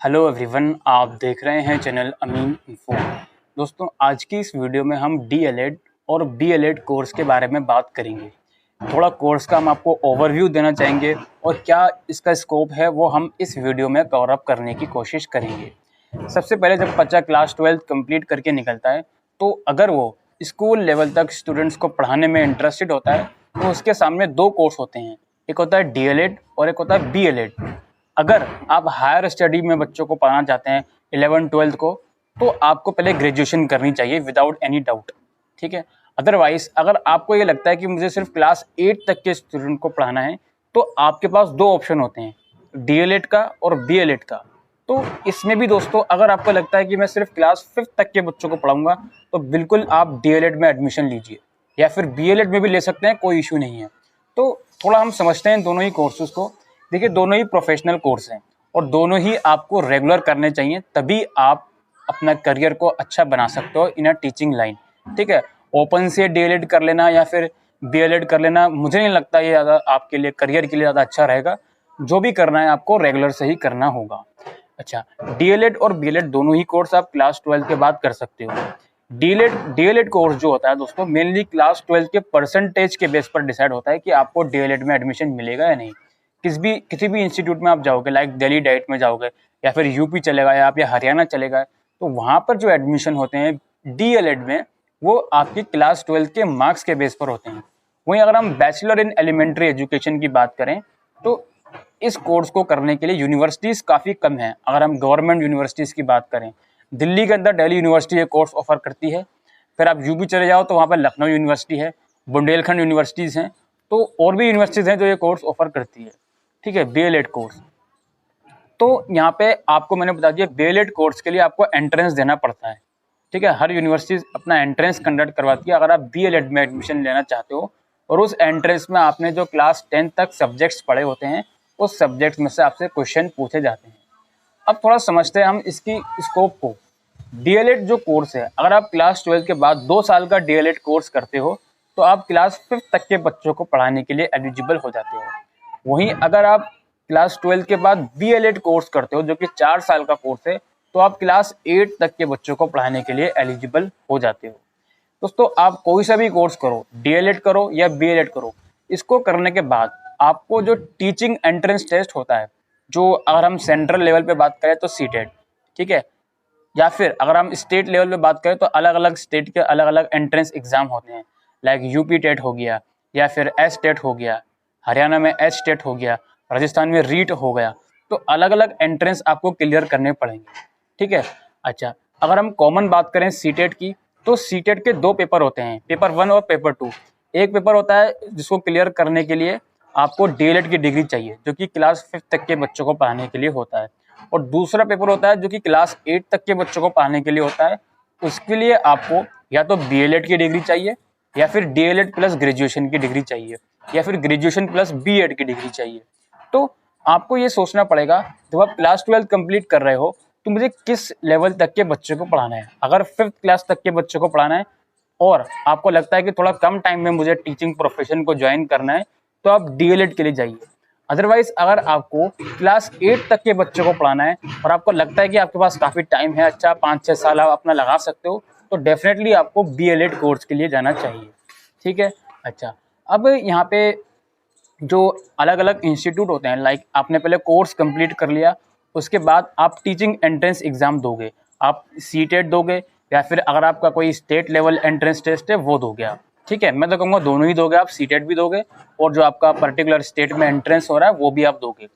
Hello everyone, आप देख रहे हैं चैनल अमीन इन्फो। दोस्तों, आज की इस वीडियो में हम डीएलएड और बीएलएड कोर्स के बारे में बात करेंगे। थोड़ा कोर्स का हम आपको ओवरव्यू देना चाहेंगे और क्या इसका स्कोप है वो हम इस वीडियो में कवर अप करने की कोशिश करेंगे। सबसे पहले जब बच्चा क्लास 12 कंप्लीट करके निकलता है तो अगर वो स्कूल लेवल तक स्टूडेंट्स को पढ़ाने में इंटरेस्टेड होता है तो उसके सामने दो कोर्स होते हैं, एक होता है डीएलएड और एक होता है बीएलएड। अगर आप हायर स्टडी में बच्चों को पढ़ाना चाहते हैं 11-12 को, तो आपको पहले ग्रेजुएशन करनी चाहिए विदाउट एनी डाउट, ठीक है। अदरवाइज अगर आपको ये लगता है कि मुझे सिर्फ क्लास 8 तक के स्टूडेंट को पढ़ाना है तो आपके पास दो ऑप्शन होते हैं, डीएलएड का और बीएलएड का। तो इसमें भी दोस्तों, अगर आपको लगता है कि मैं सिर्फ क्लास 5 तक के बच्चों को पढ़ाऊंगा तो बिल्कुल आप डीएलएड में एडमिशन लीजिए या फिर बीएलएड में भी ले सकते हैं, कोई इशू नहीं है। तो थोड़ा हम समझते हैं दोनों ही कोर्सेज को। देखिए, दोनों ही प्रोफेशनल कोर्स हैं और दोनों ही आपको रेगुलर करने चाहिए, तभी आप अपना करियर को अच्छा बना सकते हो इन अ टीचिंग लाइन, ठीक है। ओपन से डीएलएड कर लेना या फिर बीएलएड कर लेना, मुझे नहीं लगता ये ज़्यादा आपके लिए करियर के लिए ज़्यादा अच्छा रहेगा। जो भी करना है आपको रेगुलर से ही करना होगा। अच्छा, डीएलएड और बीएलएड दोनों ही कोर्स आप क्लास 12 के बाद कर सकते हो। डीएलएड कोर्स जो होता है दोस्तों, मेनली क्लास 12 के परसेंटेज के बेस पर डिसाइड होता है कि आपको डीएलएड में एडमिशन मिलेगा या नहीं। किसी भी इंस्टीट्यूट में आप जाओगे, लाइक दिल्ली डाइट में जाओगे या फिर यूपी चलेगा या आप या हरियाणा चलेगा, तो वहाँ पर जो एडमिशन होते हैं डीएलएड में वो आपकी क्लास 12 के मार्क्स के बेस पर होते हैं। वहीं अगर हम बैचलर इन एलिमेंट्री एजुकेशन की बात करें तो इस कोर्स को करने के लिए यूनिवर्सिटीज़ काफ़ी कम हैं। अगर हम गवर्नमेंट यूनिवर्सिटीज़ की बात करें, दिल्ली के अंदर दिल्ली यूनिवर्सिटी ये कोर्स ऑफर करती है। फिर आप यूपी चले जाओ तो वहाँ पर लखनऊ यूनिवर्सिटी है, बुंदेलखंड यूनिवर्सिटीज़ हैं, तो और भी यूनिवर्सिटीज़ हैं जो ये कोर्स ऑफर करती है, ठीक है, बीएलएड कोर्स। तो यहाँ पे आपको मैंने बता दिया, बीएलएड कोर्स के लिए आपको एंट्रेंस देना पड़ता है, ठीक है। हर यूनिवर्सिटी अपना एंट्रेंस कंडक्ट करवाती है अगर आप बीएलएड में एडमिशन लेना चाहते हो, और उस एंट्रेंस में आपने जो क्लास 10 तक सब्जेक्ट्स पढ़े होते हैं उस सब्जेक्ट्स में से आपसे क्वेश्चन पूछे जाते हैं। अब थोड़ा समझते हैं हम इसकी स्कोप को। डीएलएड जो कोर्स है, अगर आप क्लास 12 के बाद 2 साल का डीएलएड कोर्स करते हो तो आप क्लास 5 तक के बच्चों को पढ़ाने के लिए एलिजिबल हो जाते हो। वहीं अगर आप क्लास 12 के बाद बीएलएड कोर्स करते हो जो कि 4 साल का कोर्स है, तो आप क्लास 8 तक के बच्चों को पढ़ाने के लिए एलिजिबल हो जाते हो। दोस्तों, आप कोई सा भी कोर्स करो, डीएलएड करो या बीएलएड करो, इसको करने के बाद आपको जो टीचिंग एंट्रेंस टेस्ट होता है, जो अगर हम सेंट्रल लेवल पे बात करें तो सीटेट, ठीक है, या फिर अगर हम स्टेट लेवल पे बात करें तो अलग अलग स्टेट के अलग अलग एंट्रेंस एग्जाम होते हैं, लाइक यूपी टेट हो गया या फिर एस टेट हो गया, हरियाणा में एच टेट हो गया, राजस्थान में रीट हो गया। तो अलग अलग एंट्रेंस आपको क्लियर करने पड़ेंगे, ठीक है। अच्छा, अगर हम कॉमन बात करें सीटेट की, तो सीटेट के 2 पेपर होते हैं, पेपर 1 और पेपर 2। एक पेपर होता है जिसको क्लियर करने के लिए आपको डीएलएड की डिग्री चाहिए, जो कि क्लास 5 तक के बच्चों को पढ़ाने के लिए होता है, और दूसरा पेपर होता है जो कि क्लास 8 तक के बच्चों को पढ़ाने के लिए होता है। उसके लिए आपको या तो बीएलएड की डिग्री चाहिए या फिर डीएलएड प्लस ग्रेजुएशन की डिग्री चाहिए या फिर ग्रेजुएशन प्लस बीएड की डिग्री चाहिए। तो आपको ये सोचना पड़ेगा, जब आप क्लास 12 कंप्लीट कर रहे हो तो मुझे किस लेवल तक के बच्चे को पढ़ाना है। अगर 5th क्लास तक के बच्चे को पढ़ाना है और आपको लगता है कि थोड़ा कम टाइम में मुझे टीचिंग प्रोफेशन को ज्वाइन करना है, तो आप डीएलएड के लिए जाइए। अदरवाइज अगर आपको क्लास 8 तक के बच्चों को पढ़ाना है और आपको लगता है कि आपके पास काफ़ी टाइम है, अच्छा 5-6 साल आप अपना लगा सकते हो, तो डेफिनेटली आपको बीएलएड कोर्स के लिए जाना चाहिए, ठीक है। अच्छा, अब यहाँ पे जो अलग अलग इंस्टीट्यूट होते हैं, लाइक आपने पहले कोर्स कंप्लीट कर लिया, उसके बाद आप टीचिंग एंट्रेंस एग्जाम दोगे, आप सीटेट दोगे या फिर अगर आपका कोई स्टेट लेवल एंट्रेंस टेस्ट है वो दोगे आप, ठीक है। मैं तो कहूँगा दोनों ही दोगे आप, सीटेट भी दोगे और जो आपका पर्टिकुलर स्टेट में एंट्रेंस हो रहा है वो भी आप दोगे।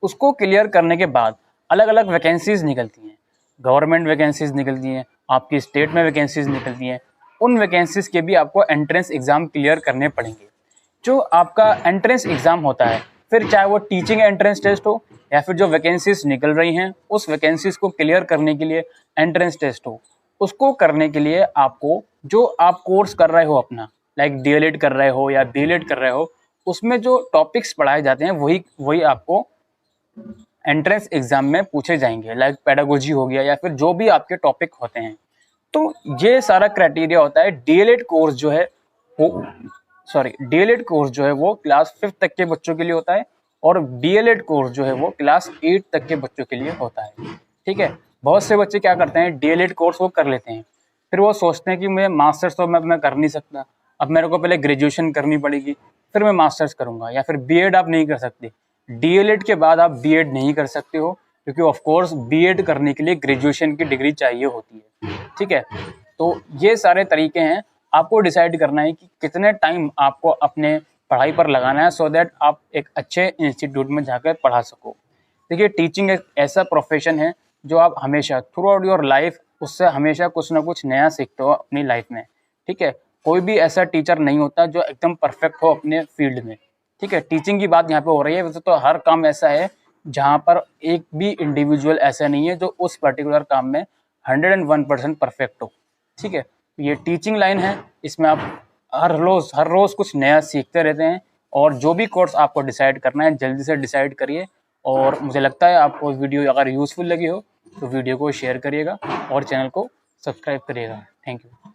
उसको क्लियर करने के बाद अलग अलग वैकेंसीज निकलती हैं, गवर्नमेंट वैकेंसीज निकलती हैं, आपकी स्टेट में वैकेंसीज निकलती हैं। उन वैकेंसीज के भी आपको एंट्रेंस एग्जाम क्लियर करने पड़ेंगे। जो आपका एंट्रेंस एग्जाम होता है, फिर चाहे वो टीचिंग एंट्रेंस टेस्ट हो या फिर जो वैकेंसीज निकल रही हैं उस वैकेंसीज को क्लियर करने के लिए एंट्रेंस टेस्ट हो, उसको करने के लिए आपको जो आप कोर्स कर रहे हो अपना, लाइक डीएलएड कर रहे हो या बीएलएड कर रहे हो, उसमें जो टॉपिक्स पढ़ाए जाते हैं वही आपको एंट्रेंस एग्जाम में पूछे जाएंगे, लाइक पेडागोजी हो गया या फिर जो भी आपके टॉपिक होते हैं। तो ये सारा क्राइटेरिया होता है। डीएलएड कोर्स जो है डीएलएड कोर्स जो है वो क्लास 5 तक के बच्चों के लिए होता है और बीएलएड कोर्स जो है वो क्लास 8 तक के बच्चों के लिए होता है, ठीक है। बहुत से बच्चे क्या करते हैं, डीएलएड कोर्स वो कर लेते हैं, फिर वो सोचते हैं कि मैं मास्टर्स तो मैं कर नहीं सकता, अब मेरे को पहले ग्रेजुएशन करनी पड़ेगी फिर मैं मास्टर्स करूँगा, या फिर बीएड आप नहीं कर सकते। डीएलएड के बाद आप बीएड नहीं कर सकते हो, क्योंकि ऑफ कोर्स बीएड करने के लिए ग्रेजुएशन की डिग्री चाहिए होती है, ठीक है। तो ये सारे तरीके हैं, आपको डिसाइड करना है कि कितने टाइम आपको अपने पढ़ाई पर लगाना है, सो दैट आप एक अच्छे इंस्टीट्यूट में जाकर पढ़ा सको। देखिए, टीचिंग एक ऐसा प्रोफेशन है जो आप हमेशा थ्रू आउट योर लाइफ उससे हमेशा कुछ ना कुछ नया सीखते हो अपनी लाइफ में, ठीक है। कोई भी ऐसा टीचर नहीं होता जो एकदम परफेक्ट हो अपने फील्ड में, ठीक है। टीचिंग की बात यहाँ पे हो रही है, वैसे तो हर काम ऐसा है जहाँ पर एक भी इंडिविजुअल ऐसा नहीं है जो उस पर्टिकुलर काम में 101% परफेक्ट हो, ठीक है। ये टीचिंग लाइन है, इसमें आप हर रोज़ कुछ नया सीखते रहते हैं, और जो भी कोर्स आपको डिसाइड करना है जल्दी से डिसाइड करिए। और मुझे लगता है आपको वीडियो अगर यूज़फुल लगी हो तो वीडियो को शेयर करिएगा और चैनल को सब्सक्राइब करिएगा। Thank you.